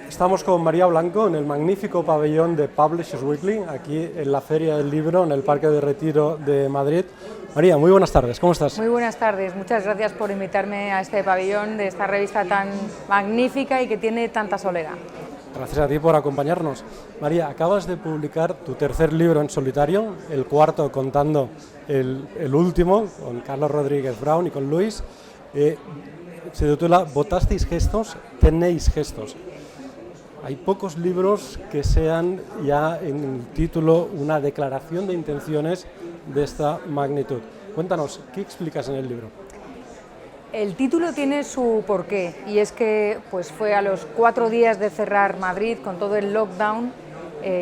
Estamos con María Blanco en el magnífico pabellón de Publishers Weekly, aquí en la Feria del Libro, en el Parque de Retiro de Madrid. María, muy buenas tardes, ¿cómo estás? Muy buenas tardes, muchas gracias por invitarme a este pabellón de esta revista tan magnífica y que tiene tanta soledad. Gracias a ti por acompañarnos. María, acabas de publicar tu tercer libro en solitario, el cuarto contando el último, con Carlos Rodríguez Brown y con Luis. Se titula Votasteis gestos, tenéis gestos. Hay pocos libros que sean ya en el título una declaración de intenciones de esta magnitud. Cuéntanos, ¿qué explicas en el libro? El título tiene su porqué y es que pues, fue a los 4 días de cerrar Madrid con todo el lockdown.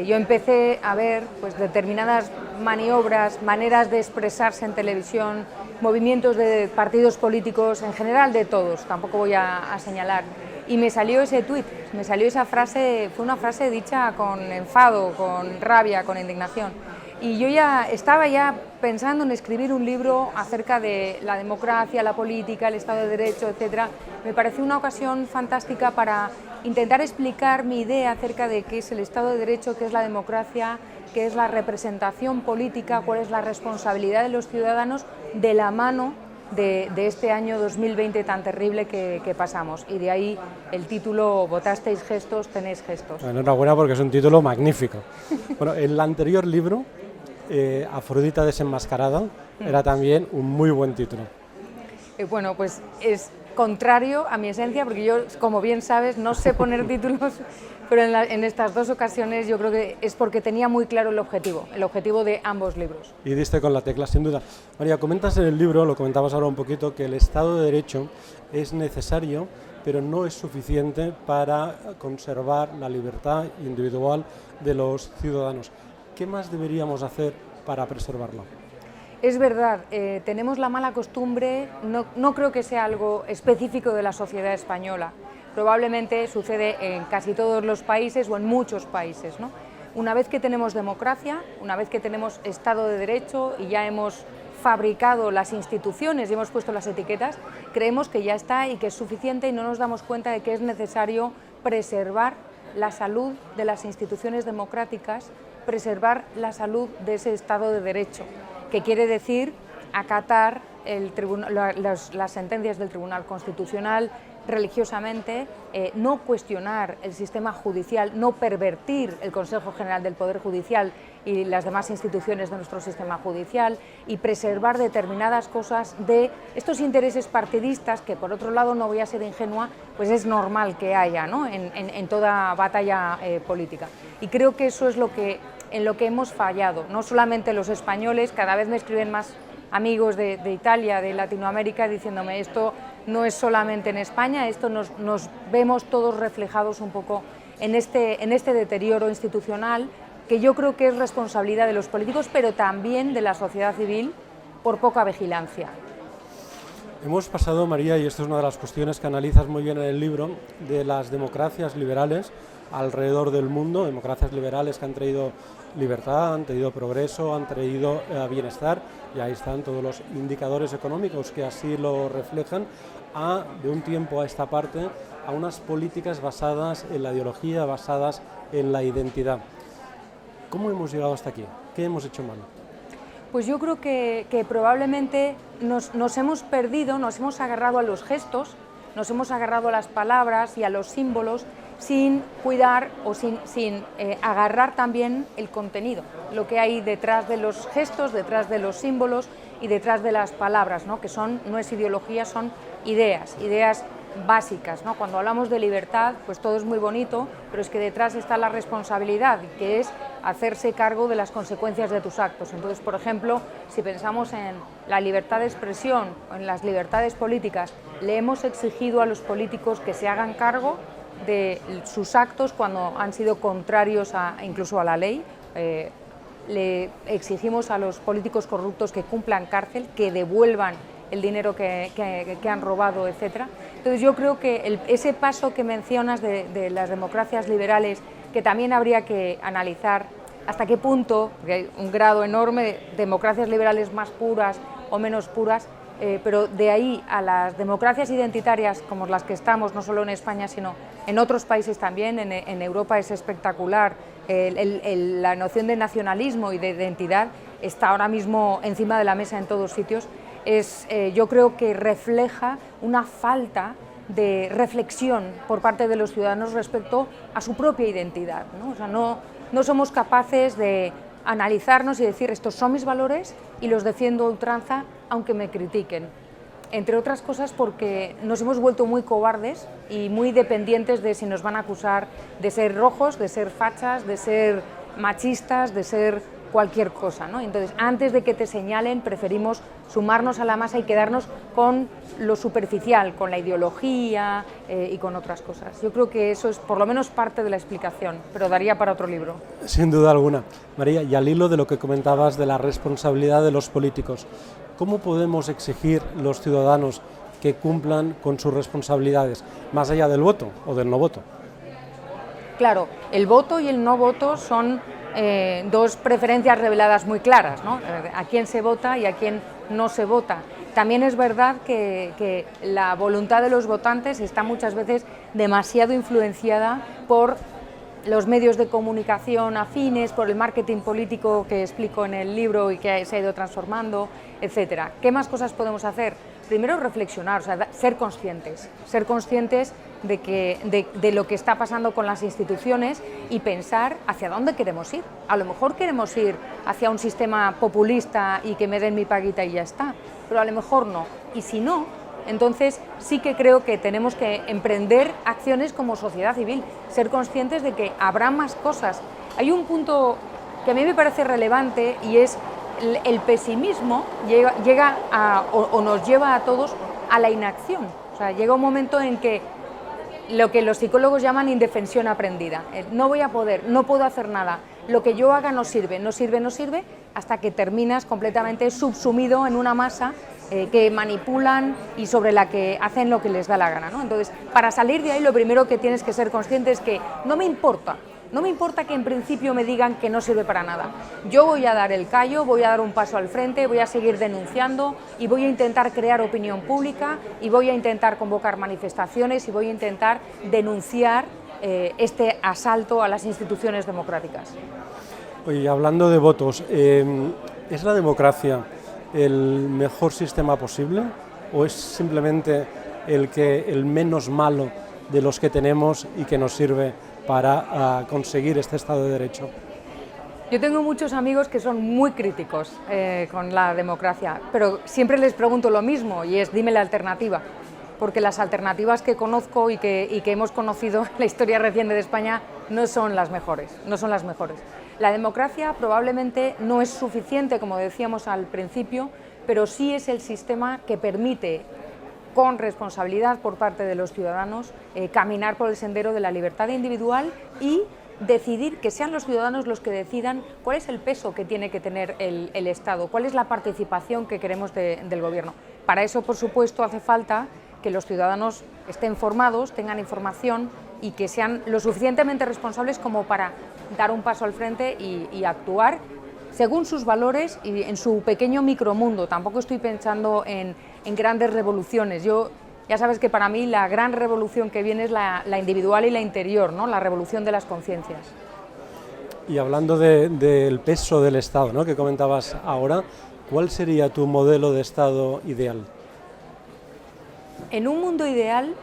Yo empecé a ver pues, determinadas maniobras, maneras de expresarse en televisión, movimientos de partidos políticos, en general de todos, tampoco voy a señalar. Y me salió ese tuit, me salió esa frase, fue una frase dicha con enfado, con rabia, con indignación. Y yo estaba pensando en escribir un libro acerca de la democracia, la política, el Estado de Derecho, etc. Me pareció una ocasión fantástica para intentar explicar mi idea acerca de qué es el Estado de Derecho, qué es la democracia, qué es la representación política, cuál es la responsabilidad de los ciudadanos de la mano de este año 2020 tan terrible que pasamos. Y de ahí el título Votasteis gestos, tenéis gestos. Enhorabuena porque es un título magnífico. Bueno, el anterior libro, Afrodita desenmascarada, era también un muy buen título. Bueno, pues es contrario a mi esencia, porque yo, como bien sabes, no sé poner títulos, pero en estas dos ocasiones yo creo que es porque tenía muy claro el objetivo de ambos libros. Y diste con la tecla, sin duda. María, comentas en el libro, lo comentabas ahora un poquito, que el Estado de Derecho es necesario, pero no es suficiente para conservar la libertad individual de los ciudadanos. ¿Qué más deberíamos hacer para preservarlo? Es verdad, tenemos la mala costumbre, no creo que sea algo específico de la sociedad española, probablemente sucede en casi todos los países o en muchos países, ¿no? Una vez que tenemos democracia, una vez que tenemos Estado de Derecho y ya hemos fabricado las instituciones y hemos puesto las etiquetas, creemos que ya está y que es suficiente y no nos damos cuenta de que es necesario preservar la salud de las instituciones democráticas, preservar la salud de ese Estado de Derecho, que quiere decir acatar las sentencias del Tribunal Constitucional religiosamente, no cuestionar el sistema judicial, no pervertir el Consejo General del Poder Judicial y las demás instituciones de nuestro sistema judicial y preservar determinadas cosas de estos intereses partidistas que, por otro lado, no voy a ser ingenua, pues es normal que haya, ¿no? en toda batalla política. Y creo que eso es en lo que hemos fallado, no solamente los españoles, cada vez me escriben más amigos de Italia, de Latinoamérica, diciéndome esto no es solamente en España, esto nos vemos todos reflejados un poco en este deterioro institucional, que yo creo que es responsabilidad de los políticos, pero también de la sociedad civil, por poca vigilancia. Hemos pasado, María, y esto es una de las cuestiones que analizas muy bien en el libro, de las democracias liberales alrededor del mundo, democracias liberales que han traído libertad, han traído progreso, han traído bienestar, y ahí están todos los indicadores económicos que así lo reflejan, de un tiempo a esta parte, a unas políticas basadas en la ideología, basadas en la identidad. ¿Cómo hemos llegado hasta aquí? ¿Qué hemos hecho mal? Pues yo creo que probablemente nos hemos perdido, nos hemos agarrado a los gestos, nos hemos agarrado a las palabras y a los símbolos sin cuidar o sin agarrar también el contenido, lo que hay detrás de los gestos, detrás de los símbolos y detrás de las palabras, ¿no? Que no es ideología, son ideas básicas, ¿no? Cuando hablamos de libertad, pues todo es muy bonito, pero es que detrás está la responsabilidad, que es hacerse cargo de las consecuencias de tus actos. Entonces, por ejemplo, si pensamos en la libertad de expresión o en las libertades políticas, le hemos exigido a los políticos que se hagan cargo de sus actos cuando han sido contrarios incluso a la ley. Le exigimos a los políticos corruptos que cumplan cárcel, que devuelvan el dinero que han robado, etc. Entonces yo creo que ese paso que mencionas de las democracias liberales, que también habría que analizar hasta qué punto, porque hay un grado enorme de democracias liberales más puras o menos puras, pero de ahí a las democracias identitarias como las que estamos, no solo en España, sino en otros países también, en Europa es espectacular, la noción de nacionalismo y de identidad está ahora mismo encima de la mesa en todos sitios, yo creo que refleja una falta de reflexión por parte de los ciudadanos respecto a su propia identidad, ¿no? O sea, no somos capaces de analizarnos y decir estos son mis valores y los defiendo a ultranza aunque me critiquen, entre otras cosas porque nos hemos vuelto muy cobardes y muy dependientes de si nos van a acusar de ser rojos, de ser fachas, de ser machistas, de ser cualquier cosa, ¿no? Entonces, antes de que te señalen, preferimos sumarnos a la masa y quedarnos con lo superficial, con la ideología y con otras cosas. Yo creo que eso es por lo menos parte de la explicación, pero daría para otro libro. Sin duda alguna. María, y al hilo de lo que comentabas de la responsabilidad de los políticos, ¿cómo podemos exigir los ciudadanos que cumplan con sus responsabilidades, más allá del voto o del no voto? Claro, el voto y el no voto son dos preferencias reveladas muy claras, ¿no? A quién se vota y a quién no se vota. También es verdad que la voluntad de los votantes está muchas veces demasiado influenciada por los medios de comunicación afines, por el marketing político que explico en el libro y que se ha ido transformando, etcétera. ¿Qué más cosas podemos hacer? Primero, reflexionar, o sea, ser conscientes de lo que está pasando con las instituciones y pensar hacia dónde queremos ir. A lo mejor queremos ir hacia un sistema populista y que me den mi paguita y ya está, pero a lo mejor no. Y si no, entonces sí que creo que tenemos que emprender acciones como sociedad civil, ser conscientes de que habrá más cosas. Hay un punto que a mí me parece relevante y es el pesimismo llega o nos lleva a todos a la inacción. O sea, llega un momento en que lo que los psicólogos llaman indefensión aprendida. No voy a poder, no puedo hacer nada. Lo que yo haga no sirve, hasta que terminas completamente subsumido en una masa que manipulan y sobre la que hacen lo que les da la gana, ¿no? Entonces, para salir de ahí, lo primero que tienes que ser consciente es que no me importa que en principio me digan que no sirve para nada. Yo voy a dar el callo, voy a dar un paso al frente, voy a seguir denunciando y voy a intentar crear opinión pública y voy a intentar convocar manifestaciones y voy a intentar denunciar este asalto a las instituciones democráticas. Oye, hablando de votos, ¿es la democracia el mejor sistema posible o es simplemente el menos malo de los que tenemos y que nos sirve para conseguir este Estado de Derecho? Yo tengo muchos amigos que son muy críticos con la democracia, pero siempre les pregunto lo mismo y es dime la alternativa, porque las alternativas que conozco y que hemos conocido en la historia reciente de España no son las mejores. La democracia probablemente no es suficiente, como decíamos al principio, pero sí es el sistema que permite, con responsabilidad por parte de los ciudadanos, caminar por el sendero de la libertad individual y decidir que sean los ciudadanos los que decidan cuál es el peso que tiene que tener el Estado, cuál es la participación que queremos del Gobierno. Para eso, por supuesto, hace falta que los ciudadanos estén formados, tengan información y que sean lo suficientemente responsables como para dar un paso al frente y actuar según sus valores y en su pequeño micromundo. Tampoco estoy pensando en grandes revoluciones. Ya sabes que para mí la gran revolución que viene es la individual y la interior, ¿no? La revolución de las conciencias. Y hablando del peso del Estado, ¿no?, que comentabas ahora, ¿cuál sería tu modelo de Estado ideal? En un mundo ideal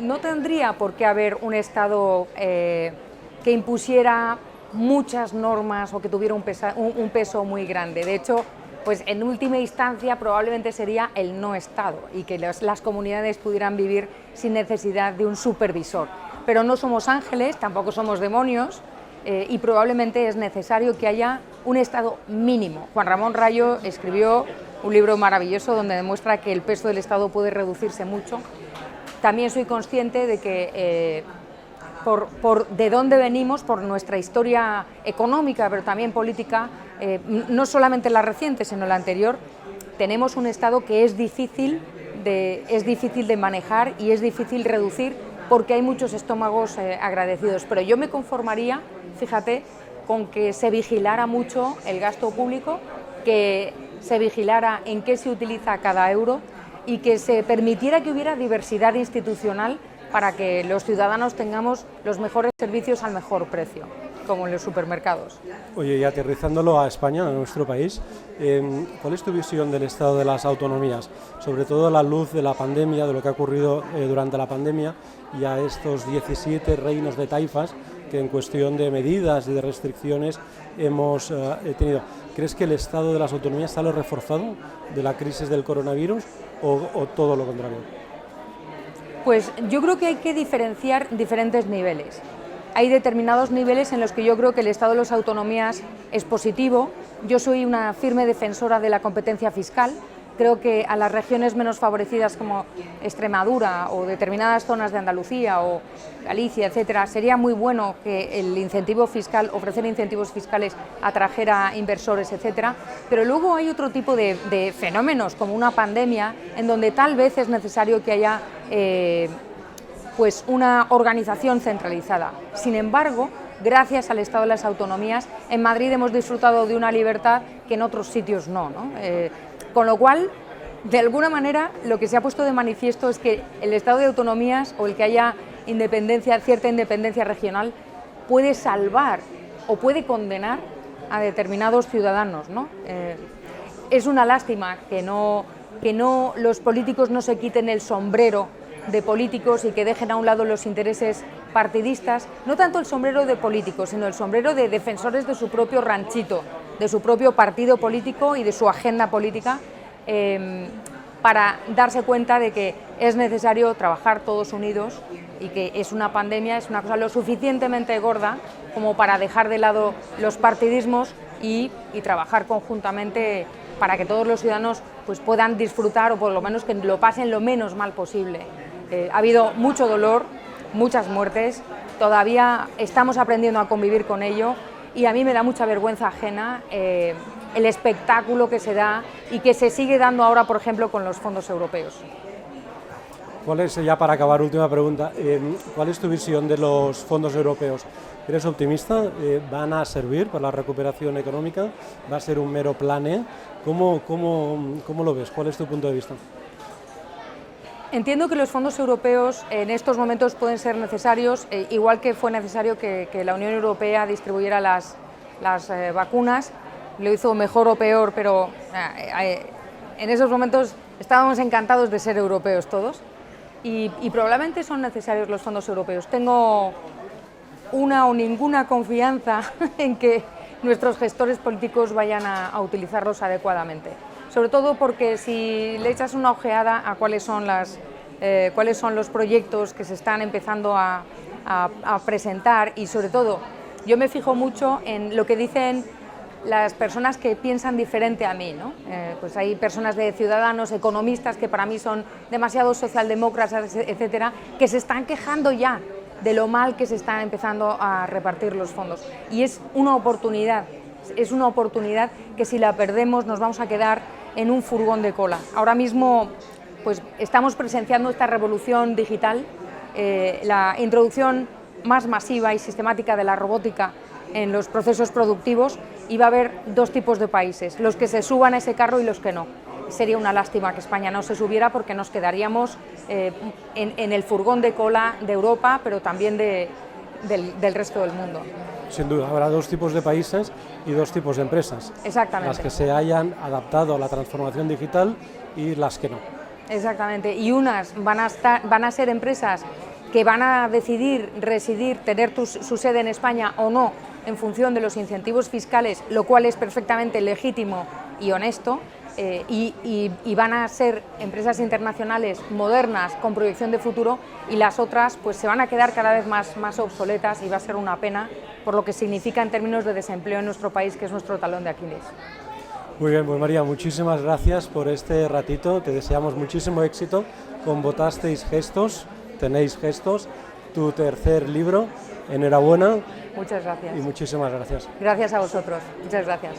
no tendría por qué haber un Estado que impusiera muchas normas o que tuviera un peso muy grande. De hecho, pues en última instancia probablemente sería el no Estado y que las comunidades pudieran vivir sin necesidad de un supervisor. Pero no somos ángeles, tampoco somos demonios y probablemente es necesario que haya un Estado mínimo. Juan Ramón Rayo escribió un libro maravilloso donde demuestra que el peso del Estado puede reducirse mucho. También soy consciente de que por de dónde venimos, por nuestra historia económica, pero también política, no solamente la reciente, sino la anterior, tenemos un Estado que es difícil de manejar y es difícil reducir porque hay muchos estómagos agradecidos. Pero yo me conformaría, fíjate, con que se vigilara mucho el gasto público, que se vigilara en qué se utiliza cada euro, y que se permitiera que hubiera diversidad institucional para que los ciudadanos tengamos los mejores servicios al mejor precio, como en los supermercados. Oye, y aterrizándolo a España, a nuestro país, ¿cuál es tu visión del estado de las autonomías? Sobre todo a la luz de la pandemia, de lo que ha ocurrido durante la pandemia y a estos 17 reinos de taifas que en cuestión de medidas y de restricciones hemos tenido. ¿Crees que el estado de las autonomías sale reforzado de la crisis del coronavirus o todo lo contrario? Pues yo creo que hay que diferenciar diferentes niveles. Hay determinados niveles en los que yo creo que el estado de las autonomías es positivo. Yo soy una firme defensora de la competencia fiscal. Creo que a las regiones menos favorecidas como Extremadura o determinadas zonas de Andalucía o Galicia, etcétera, sería muy bueno que el incentivo fiscal, ofrecer incentivos fiscales atrajera inversores, etcétera. Pero luego hay otro tipo de fenómenos como una pandemia en donde tal vez es necesario que haya pues una organización centralizada. Sin embargo, gracias al estado de las autonomías, en Madrid hemos disfrutado de una libertad que en otros sitios no. Con lo cual, de alguna manera, lo que se ha puesto de manifiesto es que el estado de autonomías o el que haya independencia, cierta independencia regional, puede salvar o puede condenar a determinados ciudadanos, ¿no? Es una lástima que los políticos no se quiten el sombrero de políticos y que dejen a un lado los intereses partidistas, no tanto el sombrero de políticos, sino el sombrero de defensores de su propio ranchito, de su propio partido político y de su agenda política, para darse cuenta de que es necesario trabajar todos unidos y que es una pandemia, es una cosa lo suficientemente gorda como para dejar de lado los partidismos y trabajar conjuntamente para que todos los ciudadanos pues, puedan disfrutar o por lo menos que lo pasen lo menos mal posible. Ha habido mucho dolor, muchas muertes, todavía estamos aprendiendo a convivir con ello y a mí me da mucha vergüenza ajena el espectáculo que se da y que se sigue dando ahora, por ejemplo, con los fondos europeos. ¿Cuál es, ya para acabar, última pregunta, cuál es tu visión de los fondos europeos? ¿Eres optimista? ¿Van a servir para la recuperación económica? ¿Va a ser un mero plan E? ¿Cómo lo ves? ¿Cuál es tu punto de vista? Entiendo que los fondos europeos en estos momentos pueden ser necesarios, igual que fue necesario que la Unión Europea distribuyera las vacunas. Lo hizo mejor o peor, pero en esos momentos estábamos encantados de ser europeos todos y probablemente son necesarios los fondos europeos. Tengo una o ninguna confianza en que nuestros gestores políticos vayan a utilizarlos adecuadamente. Sobre todo porque si le echas una ojeada a cuáles son los proyectos que se están empezando a presentar y sobre todo yo me fijo mucho en lo que dicen las personas que piensan diferente a mí, ¿no? Pues hay personas de Ciudadanos, economistas que para mí son demasiado socialdemócratas, etcétera, que se están quejando ya de lo mal que se están empezando a repartir los fondos y es una oportunidad que si la perdemos nos vamos a quedar en un furgón de cola. Ahora mismo pues, estamos presenciando esta revolución digital, la introducción más masiva y sistemática de la robótica en los procesos productivos y va a haber dos tipos de países, los que se suban a ese carro y los que no. Sería una lástima que España no se subiera porque nos quedaríamos en el furgón de cola de Europa, pero también del resto del mundo. Sin duda, habrá dos tipos de países y dos tipos de empresas. Exactamente. Las que se hayan adaptado a la transformación digital y las que no. Exactamente, y unas van a ser empresas que van a decidir residir, tener su sede en España o no, en función de los incentivos fiscales, lo cual es perfectamente legítimo y honesto, y van a ser empresas internacionales modernas con proyección de futuro y las otras pues se van a quedar cada vez más obsoletas y va a ser una pena por lo que significa en términos de desempleo en nuestro país, que es nuestro talón de Aquiles. Muy bien, pues María, muchísimas gracias por este ratito, te deseamos muchísimo éxito con Votasteis Gestos, tenéis Gestos, tu tercer libro, enhorabuena. Muchas gracias. Y muchísimas gracias. Gracias a vosotros, muchas gracias.